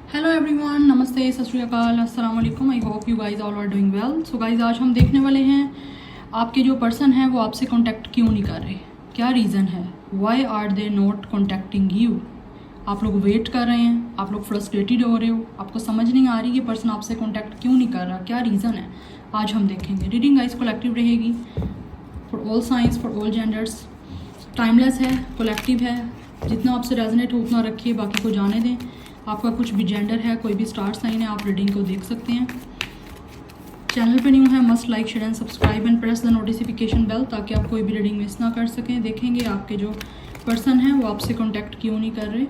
Hello everyone, नमस्ते, सत श्री अकाल, अस्सलाम वालेकुम। I hope you guys all are doing well. So guys, आज हम देखने वाले हैं आपके जो पर्सन हैं वो आपसे कांटेक्ट क्यों नहीं कर रहे, क्या रीज़न है, why are they not contacting you. आप लोग वेट कर रहे हैं, आप लोग फ्रस्ट्रेटेड हो रहे हो, आपको समझ नहीं आ रही कि पर्सन आपसे कांटेक्ट क्यों नहीं कर रहा, क्या रीज़न है, आज हम देखेंगे। रीडिंग गाइज कलेक्टिव रहेगी for all science, for all genders, timeless है, कलेक्टिव है। जितना आपसे रेजोनेट हो उतना रखिए, बाकी को जाने दें। आपका कुछ भी जेंडर है, कोई भी स्टार साइन है, आप रीडिंग को देख सकते हैं। चैनल पे न्यू है, must like share and subscribe and press the notification bell ताकि आप कोई भी रीडिंग मिस ना कर सकें। देखेंगे आपके जो पर्सन हैं वो आपसे कांटेक्ट क्यों नहीं कर रहे।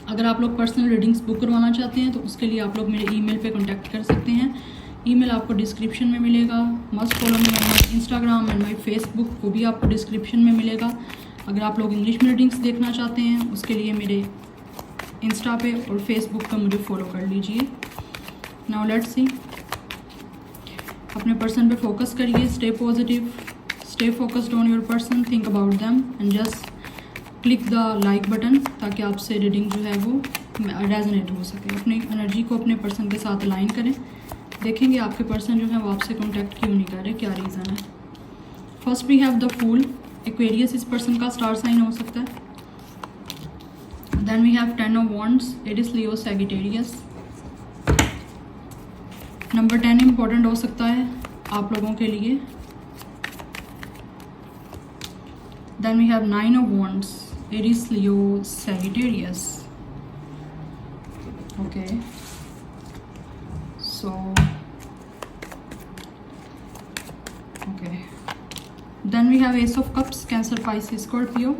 अगर आप लोग पर्सनल रीडिंग्स बुक करवाना चाहते हैं तो उसके लिए आप लोग मेरे ईमेल पे कांटेक्ट कर सकते हैं। ईमेल आपको डिस्क्रिप्शन में मिलेगा। Must follow me on my Instagram and my Facebook, वो भी आपको डिस्क्रिप्शन में मिलेगा। अगर आप लोग इंग्लिश में रीडिंग्स देखना चाहते हैं उसके लिए मेरे इंस्टा पे और फेसबुक पे मुझे फॉलो कर लीजिए। नाउ लेट्स सी, अपने पर्सन पे फोकस करिए, stay positive, stay focused on your person, think about them and just click the like button ताकि आपसे रीडिंग जो है वो रेजोनेट हो सके। अपनी एनर्जी को अपने पर्सन के साथ अलाइन करें। देखेंगे आपके पर्सन जो है वो आपसे कॉन्टैक्ट क्यों नहीं कर रहे, क्या रीज़न है। First we have the fool, Aquarius इस पर्सन का स्टार साइन हो सकता है। Then we have 10 of Wands, Aries, Leo, Sagittarius. Number 10 important हो सकता है आप लोगों के लिए। Then we have 9 of Wands, Aries, Leo, Sagittarius. Okay. So, okay. Then we have Ace of Cups, Cancer, Pisces, Scorpio.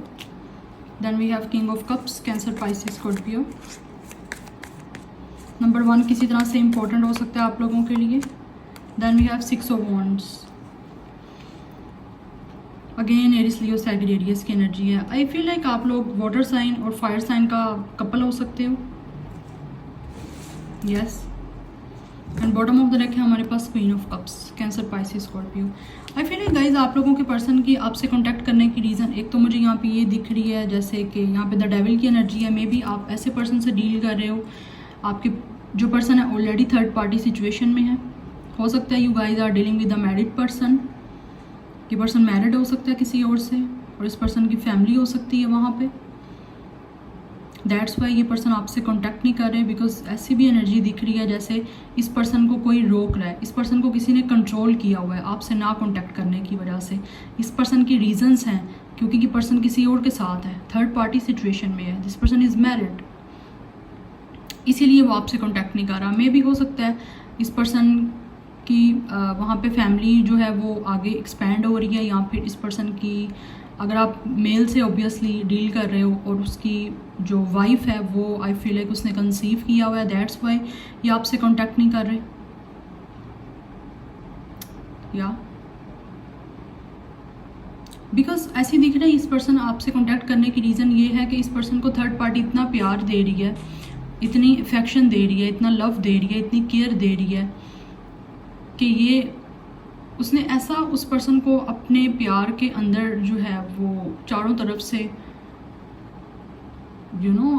Then we have King of Cups, Cancer, Pisces, Scorpio. Number 1 किसी तरह से इम्पोर्टेंट हो सकता है आप लोगों के लिए। Then we have 6 of Wands. Again Aries, Leo, Sagittarius की एनर्जी है। आई फील लाइक आप लोग वाटर साइन और फायर साइन का कपल हो सकते हो। Yes. And bottom of the deck है हमारे पास queen of cups, Cancer, Pisces, Scorpio. I feel like guys आप लोगों के पर्सन की आपसे कांटेक्ट करने की रीज़न एक तो मुझे यहाँ पे ये दिख रही है जैसे कि यहाँ पे द डेविल की एनर्जी है। मे बी आप ऐसे पर्सन से डील कर रहे हो, आपके जो पर्सन है ऑलरेडी थर्ड पार्टी सिचुएशन में है। हो सकता है you guys are dealing with a married person. ये पर्सन मैरिड हो सकता है किसी और से और इस पर्सन की फैमिली हो सकती है वहाँ पे। दैट्स वाई ये पर्सन आपसे कांटेक्ट नहीं कर रहे, बिकॉज ऐसी भी एनर्जी दिख रही है जैसे इस पर्सन को कोई रोक रहा है, इस पर्सन को किसी ने कंट्रोल किया हुआ है आपसे ना कांटेक्ट करने की वजह से। इस पर्सन की रीजंस हैं क्योंकि ये पर्सन किसी और के साथ है, थर्ड पार्टी सिचुएशन में है, दिस पर्सन इज़ मैरिड, इसीलिए वो आपसे कांटेक्ट नहीं कर रहा। मे भी हो सकता है इस पर्सन की वहाँ पे फैमिली जो है वो आगे एक्सपैंड हो रही है, या फिर इस पर्सन की, अगर आप मेल से ऑब्वियसली डील कर रहे हो और उसकी जो वाइफ है वो आई फील लाइक उसने कंसीव किया हुआ है, दैट्स वाई ये आपसे कांटेक्ट नहीं कर रहे। या बिकॉज ऐसी दिख रही है इस पर्सन आपसे कांटेक्ट करने की रीज़न ये है कि इस पर्सन को थर्ड पार्टी इतना प्यार दे रही है, इतनी अफेक्शन दे रही है, इतना लव दे रही है, इतनी केयर दे रही है कि ये उसने ऐसा उस पर्सन को अपने प्यार के अंदर जो है वो चारों तरफ से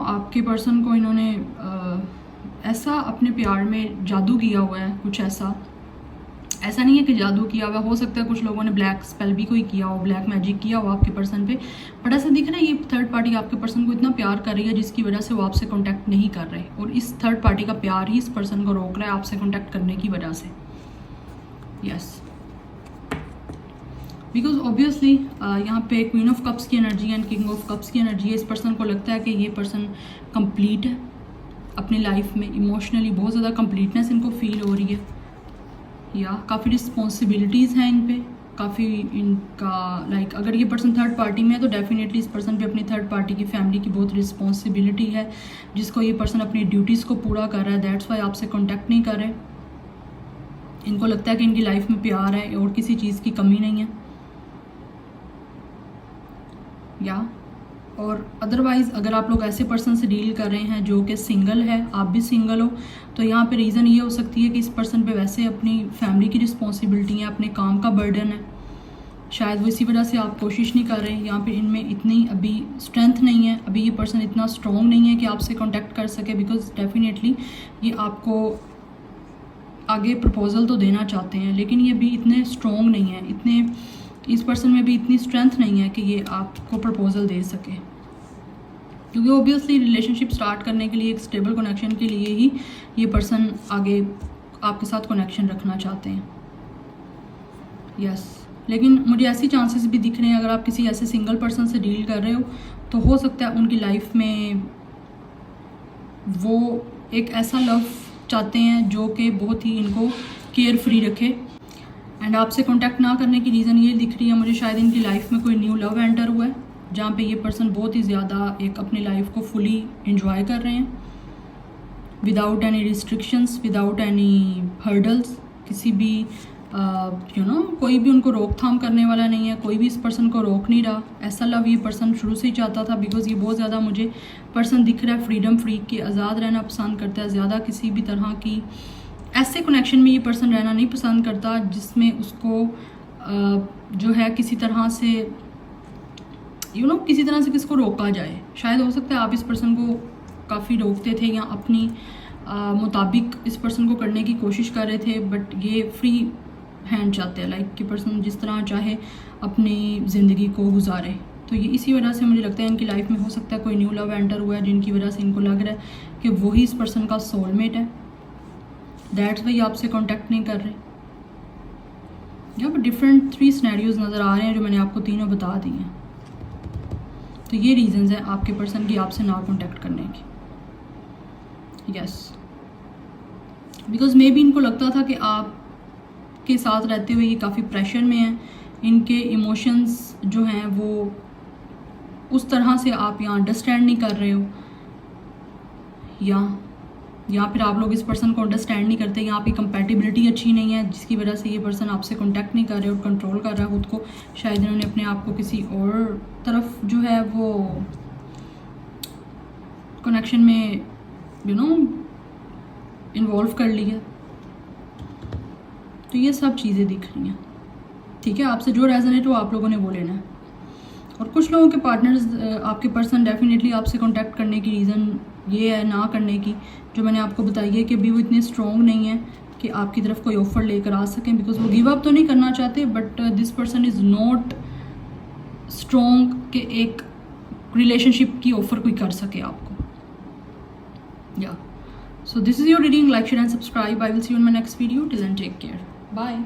आपके पर्सन को इन्होंने ऐसा अपने प्यार में जादू किया हुआ है। कुछ ऐसा नहीं है कि जादू किया हुआ, हो सकता है कुछ लोगों ने ब्लैक स्पेल भी कोई किया हो, ब्लैक मैजिक किया हो आपके पर्सन पे, बट ऐसा दिख रहा है ये थर्ड पार्टी आपके पर्सन को इतना प्यार कर रही है जिसकी वजह से वो आपसे कांटेक्ट नहीं कर रहे, और इस थर्ड पार्टी का प्यार ही इस पर्सन को रोक रहा है आपसे कांटेक्ट करने की वजह से। यस, बिकॉज ऑब्वियसली यहाँ पे क्वीन ऑफ कप्स की energy and king of cups की एनर्जी है। इस पर्सन को लगता है कि ये पर्सन कंप्लीट है अपनी लाइफ में, इमोशनली बहुत ज़्यादा कंप्लीटनेस इनको फील हो रही है, या काफ़ी रिस्पॉन्सिबिलिटीज़ हैं इन पे, काफ़ी इनका लाइक अगर ये पर्सन थर्ड पार्टी में है तो डेफिनेटली इस पर्सन पे अपनी थर्ड पार्टी की फैमिली की बहुत रिस्पॉन्सिबिलिटी है जिसको ये पर्सन अपनी ड्यूटीज़ को पूरा कर रहा है। दैट्स वाई आपसे कॉन्टैक्ट नहीं कर रहे। इनको लगता है कि इनकी लाइफ में प्यार है और किसी चीज़ की कमी नहीं है। या और अदरवाइज़ अगर आप लोग ऐसे पर्सन से डील कर रहे हैं जो कि सिंगल है, आप भी सिंगल हो, तो यहाँ पे रीज़न ये हो सकती है कि इस पर्सन पे वैसे अपनी फैमिली की रिस्पॉन्सिबिलिटी है, अपने काम का बर्डन है, शायद वो इसी वजह से आप कोशिश नहीं कर रहे हैं, या फिर इनमें इतनी अभी स्ट्रेंथ नहीं है, अभी ये पर्सन इतना स्ट्रॉन्ग नहीं है कि आपसे कांटेक्ट कर सके। बिकॉज डेफिनेटली ये आपको आगे प्रपोज़ल तो देना चाहते हैं, लेकिन ये भी इतने स्ट्रॉन्ग नहीं है, इतने इस पर्सन में भी इतनी स्ट्रेंथ नहीं है कि ये आपको प्रपोज़ल दे सके। क्योंकि ओबियसली रिलेशनशिप स्टार्ट करने के लिए, एक स्टेबल कनेक्शन के लिए ही ये पर्सन आगे आपके साथ कनेक्शन रखना चाहते हैं। यस, लेकिन मुझे ऐसी चांसेस भी दिख रहे हैं, अगर आप किसी ऐसे सिंगल पर्सन से डील कर रहे हो तो हो सकता है उनकी लाइफ में वो एक ऐसा लव चाहते हैं जो कि बहुत ही इनको केयर फ्री रखे। एंड आपसे कांटेक्ट ना करने की रीज़न ये दिख रही है मुझे, शायद इनकी लाइफ में कोई न्यू लव एंटर हुआ है, जहाँ पे ये पर्सन बहुत ही ज़्यादा एक अपनी लाइफ को फुली एंजॉय कर रहे हैं, without any restrictions, without any hurdles, किसी भी कोई भी उनको रोकथाम करने वाला नहीं है, कोई भी इस पर्सन को रोक नहीं रहा। ऐसा लव ये पर्सन शुरू से ही चाहता था। बिकॉज ये बहुत ज़्यादा मुझे पर्सन दिख रहा है फ्रीडम फ्रीक के, आज़ाद रहना पसंद करता है, ज़्यादा किसी भी तरह की ऐसे कनेक्शन में ये पर्सन रहना नहीं पसंद करता जिसमें उसको जो है किसी तरह से किसी तरह से किसको रोका जाए। शायद हो सकता है आप इस पर्सन को काफ़ी रोकते थे या अपनी मुताबिक इस पर्सन को करने की कोशिश कर रहे थे, बट ये फ्री हैंड चाहते हैं, लाइक कि पर्सन जिस तरह चाहे अपनी ज़िंदगी को गुजारे। तो ये इसी वजह से मुझे लगता है इनकी लाइफ में हो सकता है कोई न्यू लव एंटर हुआ है, जिनकी वजह से इनको लग रहा है कि वही इस पर्सन का सोलमेट है। दैट्स वाई आपसे कांटेक्ट नहीं कर रहे। यहाँ पर डिफरेंट 3 सिनेरियोज नज़र आ रहे हैं जो मैंने आपको तीनों बता दी हैं। तो ये रीजंस हैं आपके पर्सन की आपसे ना कांटेक्ट करने की। यस, बिकॉज मे बी इनको लगता था कि आप के साथ रहते हुए ये काफ़ी प्रेशर में हैं, इनके इमोशंस जो हैं वो उस तरह से आप यहाँ अंडरस्टैंड नहीं कर रहे हो, या फिर आप लोग इस पर्सन को अंडरस्टैंड नहीं करते, यहाँ पे कंपैटिबिलिटी अच्छी नहीं है जिसकी वजह से ये पर्सन आपसे कांटेक्ट नहीं कर रहे और कंट्रोल कर रहा है खुद को। शायद इन्होंने अपने आप को किसी और तरफ जो है वो कनेक्शन में इन्वॉल्व कर लिया। तो ये सब चीज़ें दिख रही हैं। ठीक है, आपसे जो रेजोनेट हो आप लोगों ने वो लेना है। और कुछ लोगों के पार्टनर्स आपके पर्सन डेफिनेटली आपसे कांटेक्ट करने की रीज़न ये है ना करने की, जो मैंने आपको बताई है कि अभी वो इतने स्ट्रॉन्ग नहीं है कि आपकी तरफ कोई ऑफ़र लेकर आ सकें। बिकॉज वो गिव अप तो नहीं करना चाहते, but this person is not strong कि एक रिलेशनशिप की ऑफ़र कोई कर सके आपको। या so this is your reading. Like, share and subscribe. I will see you in my next video. Till then take care, bye.